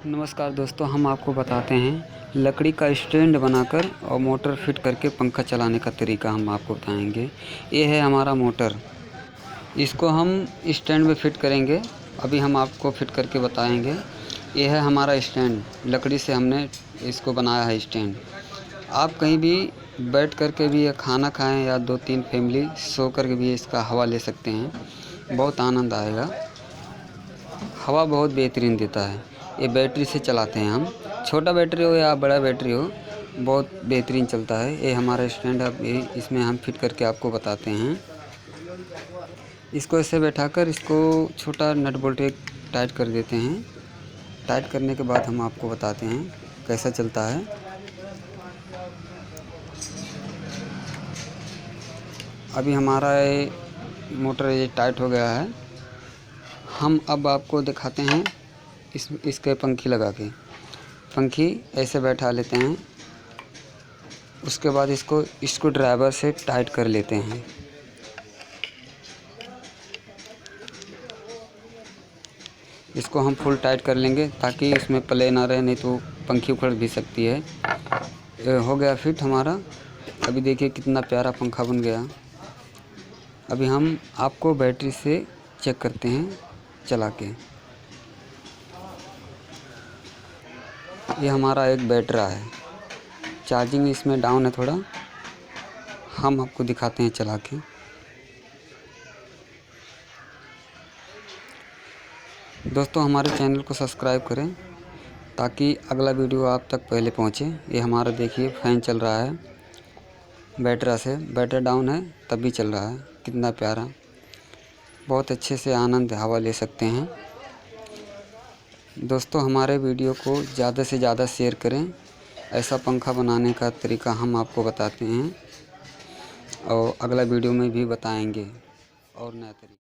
नमस्कार दोस्तों, हम आपको बताते हैं लकड़ी का स्टैंड बनाकर और मोटर फिट करके पंखा चलाने का तरीका हम आपको बताएंगे। ये है हमारा मोटर, इसको हम स्टैंड में फिट करेंगे। अभी हम आपको फिट करके बताएंगे। ये है हमारा स्टैंड, लकड़ी से हमने इसको बनाया है स्टैंड। आप कहीं भी बैठ कर के भी या खाना खाएं या 2-3 फैमिली सो कर के भी इसका हवा ले सकते हैं, बहुत आनंद आएगा। हवा बहुत बेहतरीन देता है। ये बैटरी से चलाते हैं हम, छोटा बैटरी हो या बड़ा बैटरी हो, बहुत बेहतरीन चलता है। ये हमारा स्टैंड अब इसमें हम फिट करके आपको बताते हैं। इसको ऐसे बैठाकर इसको छोटा नट बोल्ट एक टाइट कर देते हैं। टाइट करने के बाद हम आपको बताते हैं कैसा चलता है। अभी हमारा ये मोटर ये टाइट हो गया है। हम अब आपको दिखाते हैं इसके पंखी लगा के। पंखी ऐसे बैठा लेते हैं, उसके बाद इसको स्क्रू ड्राइवर से टाइट कर लेते हैं। इसको हम फुल टाइट कर लेंगे ताकि इसमें प्ले ना रहे, नहीं तो पंखी उखड़ भी सकती है। ये हो गया फिट हमारा। अभी देखिए कितना प्यारा पंखा बन गया। अभी हम आपको बैटरी से चेक करते हैं चला के। ये हमारा एक बैटरा है, चार्जिंग इसमें डाउन है थोड़ा। हम आपको दिखाते हैं चला के। दोस्तों, हमारे चैनल को सब्सक्राइब करें ताकि अगला वीडियो आप तक पहले पहुंचे। ये हमारा देखिए फ़ैन चल रहा है बैटरा से, बैटरा डाउन है तब भी चल रहा है। कितना प्यारा, बहुत अच्छे से आनंद हवा ले सकते हैं। दोस्तों, हमारे वीडियो को ज़्यादा से ज़्यादा शेयर करें। ऐसा पंखा बनाने का तरीका हम आपको बताते हैं और अगला वीडियो में भी बताएंगे और नया तरीका।